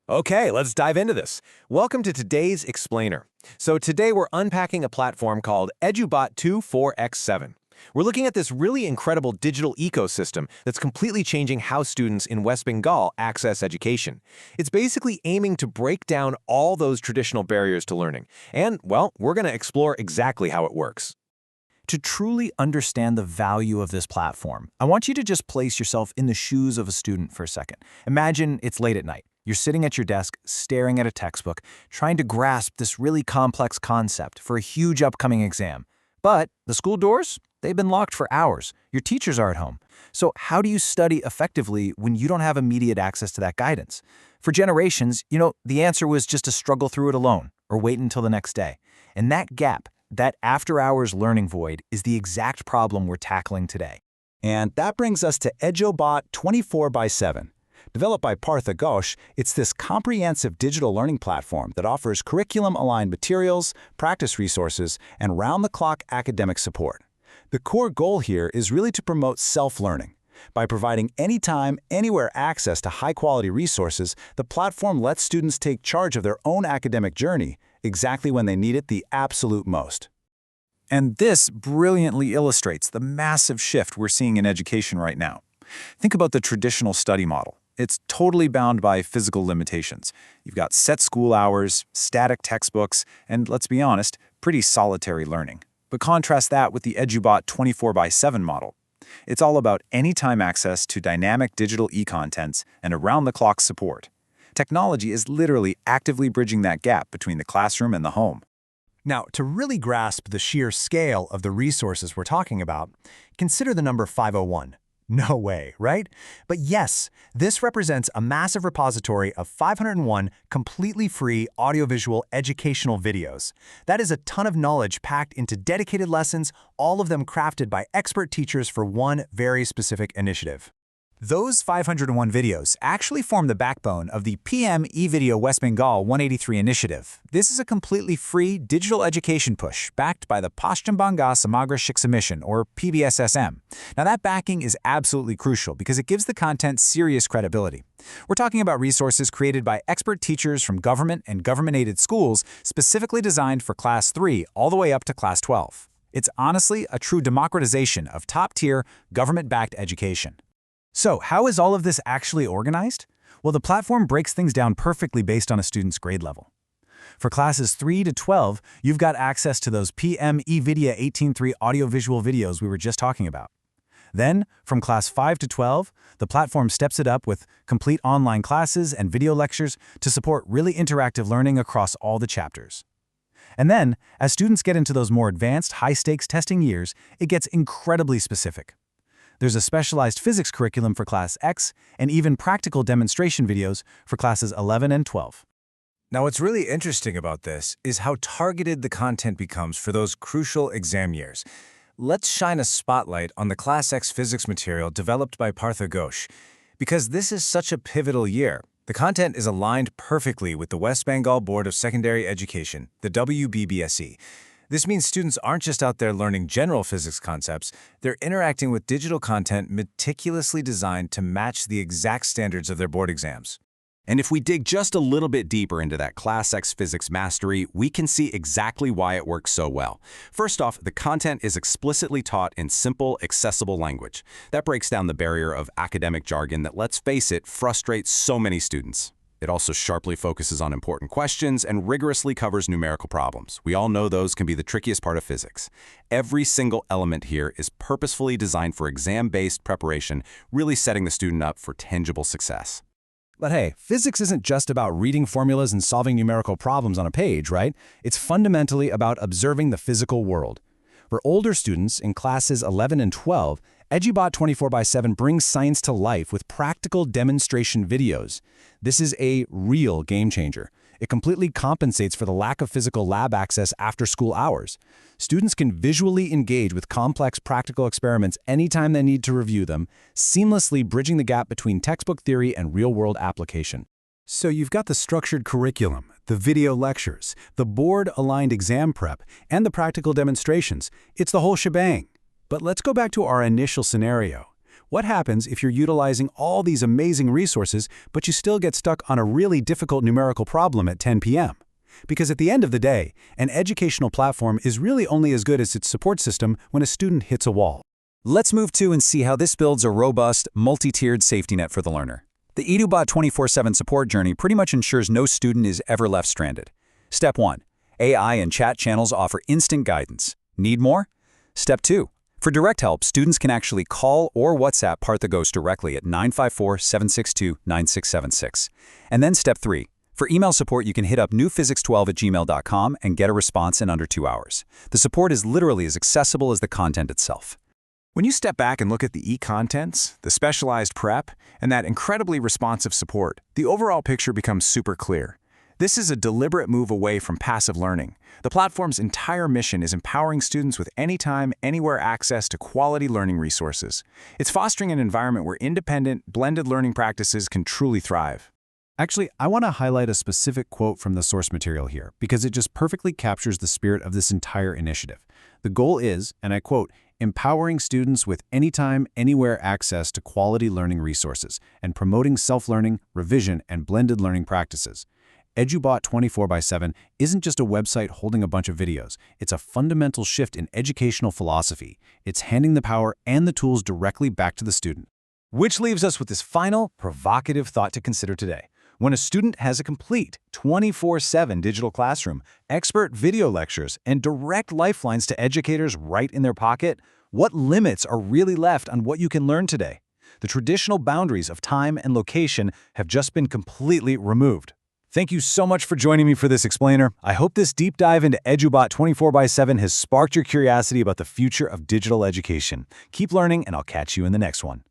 Okay, let's dive into this. Welcome to today's Explainer. So today we're unpacking a platform called EduBot 24x7. We're looking at this really incredible digital ecosystem that's completely changing how students in West Bengal access education. It's basically aiming to break down all those traditional barriers to learning. And, well, we're going to explore exactly how it works. To truly understand the value of this platform, I want you to just place yourself in the shoes of a student for a second. Imagine it's late at night. You're sitting at your desk, staring at a textbook, trying to grasp this really complex concept for a huge upcoming exam. But the school doors, they've been locked for hours. Your teachers are at home. So how do you study effectively when you don't have immediate access to that guidance? For generations, the answer was just to struggle through it alone or wait until the next day. And that gap, that after-hours learning void, is the exact problem we're tackling today. And that brings us to EduBot 24x7. Developed by PARTHA GHOSH, it's this comprehensive digital learning platform that offers curriculum-aligned materials, practice resources, and round-the-clock academic support. The core goal here is really to promote self-learning. By providing anytime, anywhere access to high-quality resources, the platform lets students take charge of their own academic journey exactly when they need it the absolute most. And this brilliantly illustrates the massive shift we're seeing in education right now. Think about the traditional study model. It's totally bound by physical limitations. You've got set school hours, static textbooks, and let's be honest, pretty solitary learning. But contrast that with the EduBot 24x7 model. It's all about anytime access to dynamic digital e-contents and around-the-clock support. Technology is literally actively bridging that gap between the classroom and the home. Now, to really grasp the sheer scale of the resources we're talking about, consider the number 501. No way, right? But yes, this represents a massive repository of 501 completely free audiovisual educational videos. That is a ton of knowledge packed into dedicated lessons, all of them crafted by expert teachers for one very specific initiative. Those 501 videos actually form the backbone of the PM eVideo West Bengal 183 initiative. This is a completely free digital education push backed by the Paschim Banga Samagra Shiksa Mission, or PBSSM. Now that backing is absolutely crucial because it gives the content serious credibility. We're talking about resources created by expert teachers from government and government-aided schools specifically designed for Class 3 all the way up to Class 12. It's honestly a true democratization of top-tier, government-backed education. So, how is all of this actually organized? Well, the platform breaks things down perfectly based on a student's grade level. For classes 3 to 12, you've got access to those PM eVideo 18.3 audiovisual videos we were just talking about. Then, from class 5 to 12, the platform steps it up with complete online classes and video lectures to support really interactive learning across all the chapters. And then, as students get into those more advanced, high-stakes testing years, it gets incredibly specific. There's a specialized physics curriculum for Class X and even practical demonstration videos for classes 11 and 12. Now, what's really interesting about this is how targeted the content becomes for those crucial exam years. Let's shine a spotlight on the Class X physics material developed by PARTHA GHOSH. Because this is such a pivotal year, the content is aligned perfectly with the West Bengal Board of Secondary Education, the WBBSE. This means students aren't just out there learning general physics concepts, they're interacting with digital content meticulously designed to match the exact standards of their board exams. And if we dig just a little bit deeper into that Class X physics mastery, we can see exactly why it works so well. First off, the content is explicitly taught in simple, accessible language. That breaks down the barrier of academic jargon that, let's face it, frustrates so many students. It also sharply focuses on important questions and rigorously covers numerical problems. We all know those can be the trickiest part of physics. Every single element here is purposefully designed for exam-based preparation, really setting the student up for tangible success. But hey, physics isn't just about reading formulas and solving numerical problems on a page, right? It's fundamentally about observing the physical world. For older students in classes 11 and 12, EduBot 24x7 brings science to life with practical demonstration videos. This is a real game changer. It completely compensates for the lack of physical lab access after school hours. Students can visually engage with complex practical experiments anytime they need to review them, seamlessly bridging the gap between textbook theory and real-world application. So you've got the structured curriculum, the video lectures, the board-aligned exam prep, and the practical demonstrations. It's the whole shebang. But let's go back to our initial scenario. What happens if you're utilizing all these amazing resources, but you still get stuck on a really difficult numerical problem at 10 p.m.? Because at the end of the day, an educational platform is really only as good as its support system when a student hits a wall. Let's move to and see how this builds a robust, multi-tiered safety net for the learner. The EduBot 24/7 support journey pretty much ensures no student is ever left stranded. Step 1. AI and chat channels offer instant guidance. Need more? Step 2. For direct help, students can actually call or WhatsApp PARTHA GHOSH directly at 954-762-9676. And then Step 3. For email support, you can hit up newphysics12@gmail.com and get a response in under 2 hours. The support is literally as accessible as the content itself. When you step back and look at the e-contents, the specialized prep, and that incredibly responsive support, the overall picture becomes super clear. This is a deliberate move away from passive learning. The platform's entire mission is empowering students with anytime, anywhere access to quality learning resources. It's fostering an environment where independent, blended learning practices can truly thrive. Actually, I want to highlight a specific quote from the source material here because it just perfectly captures the spirit of this entire initiative. The goal is, and I quote, empowering students with anytime, anywhere access to quality learning resources and promoting self-learning, revision, and blended learning practices. EduBot 24/7 isn't just a website holding a bunch of videos. It's a fundamental shift in educational philosophy. It's handing the power and the tools directly back to the student. Which leaves us with this final, provocative thought to consider today. When a student has a complete 24/7 digital classroom, expert video lectures, and direct lifelines to educators right in their pocket, what limits are really left on what you can learn today? The traditional boundaries of time and location have just been completely removed. Thank you so much for joining me for this explainer. I hope this deep dive into EduBot 24/7 has sparked your curiosity about the future of digital education. Keep learning, and I'll catch you in the next one.